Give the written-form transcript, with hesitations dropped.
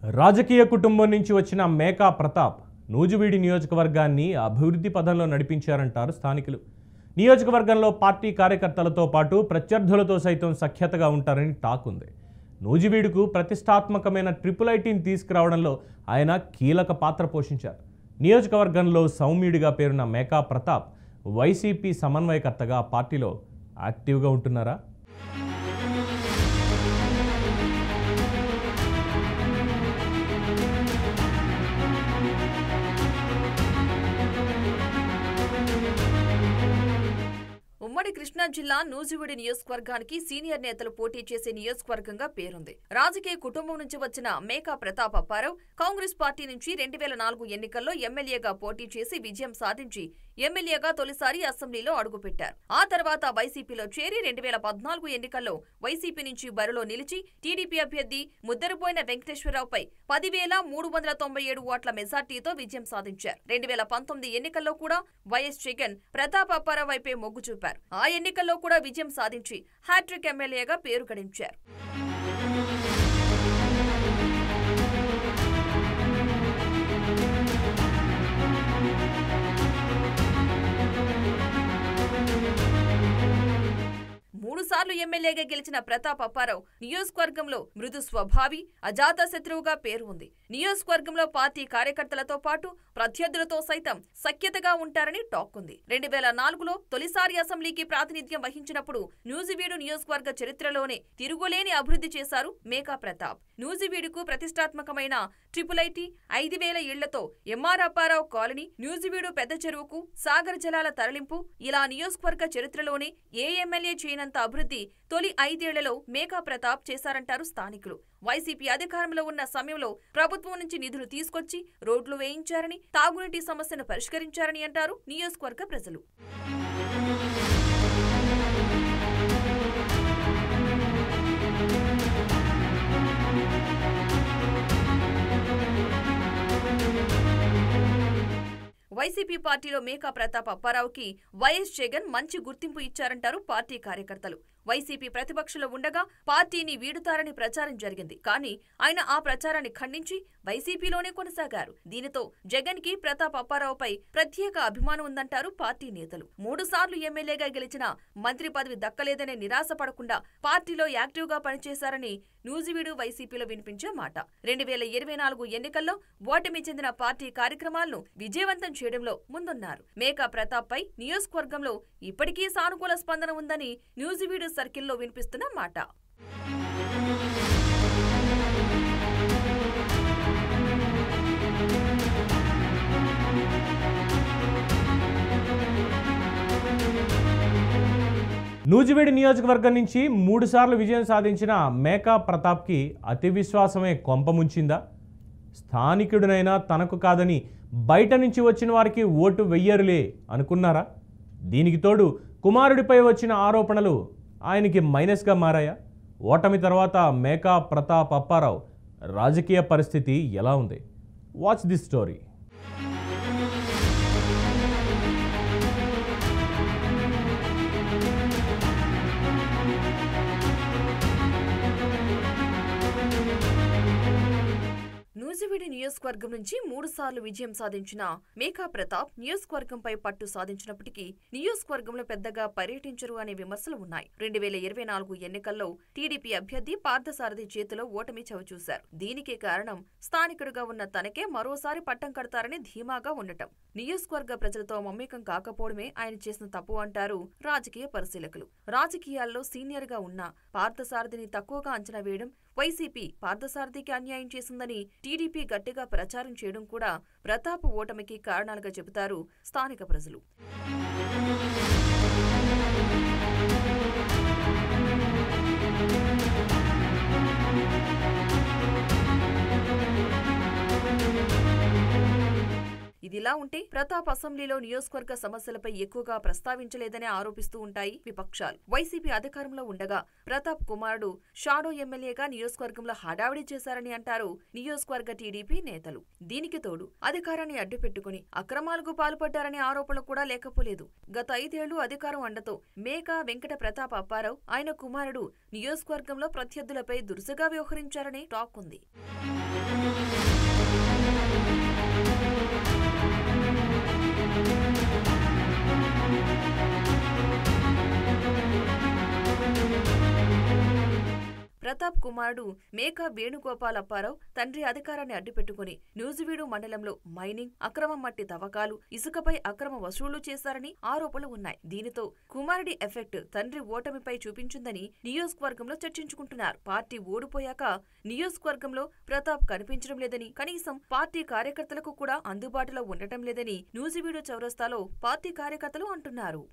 రాజకీయ కుటుంబం నుంచి వచ్చిన మేకా ప్రతాప్ నూజివీడి నియోజకవర్గాన్ని అభివృద్ధి పదంలో నడిపించారంటారు స్థానికులు. నియోజకవర్గంలో పార్టీ కార్యకర్తలతో పాటు ప్రత్యర్థులతో సైతం సఖ్యతగా ఉంటారని టాక్ ఉంది. నూజివీడుకు ప్రతిష్టాత్మకమైన ట్రిపుల్ ఐటీని తీసుకురావడంలో ఆయన కీలక పాత్ర పోషించారు. నియోజకవర్గంలో సౌమ్యుడిగా పేరున్న మేకా ప్రతాప్ వైసీపీ సమన్వయకర్తగా పార్టీలో యాక్టివ్గా ఉంటున్నారా? ఉమ్మడి కృష్ణా జిల్లా నూజివీడి నియోజకవర్గానికి సీనియర్ నేతలు పోటీ చేసే నియోజకవర్గంగా పేరుంది. రాజకీయ కుటుంబం నుంచి వచ్చిన మేకా ప్రతాప్ అప్పారావు కాంగ్రెస్ పార్టీ నుంచి 2004 ఎన్నికల్లో ఎమ్మెల్యేగా పోటీ చేసి విజయం సాధించి ఎమ్మెల్యేగా తొలిసారి అసెంబ్లీలో అడుగుపెట్టారు. ఆ తర్వాత వైసీపీలో చేరి 2014 ఎన్నికల్లో వైసీపీ నుంచి బరిలో నిలిచి టీడీపీ అభ్యర్థి ముద్దరబోయిన వెంకటేశ్వరరావుపై 10,397 ఓట్ల మెజార్టీతో విజయం సాధించారు. 2019 ఎన్నికల్లో కూడా వైఎస్ జగన్ ప్రతాప్ అప్పారావు వైపే మొగ్గు చూపారు. ఆ ఎన్నికల్లో కూడా విజయం సాధించి హ్యాట్రిక్ ఎమ్మెల్యేగా పేరు గడించారు. మూడుసార్లు ఎమ్మెల్యేగా గెలిచిన ప్రతాప్ అప్పారావు నియోజకవర్గంలో మృదు స్వభావి, అజాత శత్రువుగా పేరు ఉంది. నియోజకవర్గంలో పార్టీ కార్యకర్తలతో పాటు ప్రత్యర్థులతో సైతం సఖ్యతగా ఉంటారని టాక్ ఉంది. 2004లో తొలిసారి అసెంబ్లీకి ప్రాతినిధ్యం వహించినప్పుడు నూజివీడు నియోజకవర్గ చరిత్రలోనే తిరుగులేని అభివృద్ధి చేశారు మేకా ప్రతాప్. నూజివీడుకు ప్రతిష్టాత్మకమైన ట్రిపుల్ ఐటీ, 5,000 ఇళ్లతో ఎంఆర్ అప్పారావు కాలనీ, నూజివీడు పెద్ద చెరువుకు సాగర్ జలాల తరలింపు, ఇలా నియోజకవర్గ చరిత్రలోనే ఏ ఎమ్మెల్యే చేయనంత అభివృద్ధి తొలి 5 ఏళ్లలో మేకా ప్రతాప్ చేశారంటారు స్థానికులు. వైసీపీ అధికారంలో ఉన్న సమయంలో ప్రభుత్వం నుంచి నిధులు తీసుకొచ్చి రోడ్లు వేయించారని, తాగునీటి సమస్యను పరిష్కరించారని అంటారు నియోజకవర్గ ప్రజలు. వైసీపీ పార్టీలో మేకా ప్రతాప్ అప్పారావుకి వైఎస్ జగన్ మంచి గుర్తింపు ఇచ్చారంటారు పార్టీ కార్యకర్తలు. వైసీపీ ప్రతిపక్షంలో ఉండగా పార్టీని వీడుతారని ప్రచారం జరిగింది. కానీ ఆయన ఆ ప్రచారాన్ని ఖండించి వైసీపీలోనే కొనసాగారు. దీనితో జగన్ కి ప్రతాప్ అప్పారావుపై ప్రత్యేక అభిమానం ఉందంటారు పార్టీ నేతలు. 3 సార్లు ఎమ్మెల్యేగా గెలిచిన మంత్రి పదవి దక్కలేదనే నిరాశ పడకుండా పార్టీలో యాక్టివ్ గా పనిచేశారని నూజివీడు వైసీపీలో వినిపించే మాట. 2024 ఎన్నికల్లో ఓటమి చెందిన పార్టీ కార్యక్రమాలను విజయవంతం చేయడంలో ముందున్నారు. మేకా ప్రతాప్ పై నియోజకవర్గంలో ఇప్పటికీ సానుకూల స్పందన ఉందని నూజివీడు సర్కిల్లో వినిపిస్తున్న మాట. నూజివీడి నియోజకవర్గం నుంచి 3 సార్లు విజయం సాధించిన మేకా ప్రతాప్కి అతి విశ్వాసమే కొంపముంచిందా? స్థానికుడినైనా తనకు కాదని బయట నుంచి వచ్చిన వారికి ఓటు వెయ్యరులే అనుకున్నారా? దీనికి తోడు కుమారుడిపై వచ్చిన ఆరోపణలు ఆయనకి మైనస్గా మారాయా? ఓటమి తర్వాత మేకా ప్రతాప్ అప్పారావు రాజకీయ పరిస్థితి ఎలా ఉంది? Watch this story. నూజివీడి నియోజకవర్గం నుంచి 3 సార్లు విజయం సాధించిన మేకా ప్రతాప్ నియోజకవర్గంపై పట్టు సాధించినప్పటికీ నియోజకవర్గంలో పెద్దగా పర్యటించరు అనే విమర్శలు ఉన్నాయి. 2024 ఎన్నికల్లో టీడీపీ అభ్యర్థి పార్థసారథి చేతిలో ఓటమి చవిచూశారు. దీనికి కారణం స్థానికుడిగా ఉన్న తనకే మరోసారి పట్టం కడతారని ధీమాగా ఉండటం. నియోజకవర్గ ప్రజలతో మమ్మకం కాకపోవడమే ఆయన చేసిన తప్పు అంటారు రాజకీయ పరిశీలకులు. రాజకీయాల్లో సీనియర్ గా ఉన్న పార్థసారథిని తక్కువగా అంచనా వేయడం, వైసీపీ పార్థసారథికి అన్యాయం చేసిందని టీడీపీ గట్టిగా ప్రచారం చేయడం కూడా ప్రతాప్ ఓటమికి కారణాలుగా చెబుతారు స్థానిక ప్రజలు. ఇదిలా ఉంటే ప్రతాప్ అసెంబ్లీలో నియోజకవర్గ సమస్యలపై ఎక్కువగా ప్రస్తావించలేదని ఆరోపిస్తూ ఉంటాయి విపక్షాలు. వైసీపీ అధికారంలో ఉండగా ప్రతాప్ కుమారుడు షాడో ఎమ్మెల్యేగా నియోజకవర్గంలో హడావిడి చేశారని అంటారు నియోజకవర్గ టీడీపీ నేతలు. దీనికి తోడు అధికారాన్ని అడ్డుపెట్టుకుని అక్రమాలకు పాల్పడ్డారనే ఆరోపణలు కూడా లేకపోలేదు. గత 5 ఏళ్లు అధికారం అండతో మేకా వెంకట ప్రతాప్ అప్పారావు, ఆయన కుమారుడు నియోజకవర్గంలో ప్రత్యర్థులపై దురుసుగా వ్యవహరించారని టాక్ ఉంది. ప్రతాప్ కుమారుడు మేకా వేణుగోపాల్ అప్పారావు తండ్రి అధికారాన్ని అడ్డుపెట్టుకుని నూజివీడు మండలంలో మైనింగ్, అక్రమ మట్టి తవ్వకాలు, ఇసుకపై అక్రమ వసూళ్లు చేశారని ఆరోపణలు ఉన్నాయి. దీనితో కుమారుడి ఎఫెక్ట్ తండ్రి ఓటమిపై చూపించిందని నియోజకవర్గంలో చర్చించుకుంటున్నారు. పార్టీ ఓడిపోయాక నియోజకవర్గంలో ప్రతాప్ కనిపించడం లేదని, కనీసం పార్టీ కార్యకర్తలకు కూడా అందుబాటులో ఉండటం లేదని నూజివీడు చౌరస్తాలో పార్టీ కార్యకర్తలు అంటున్నారు.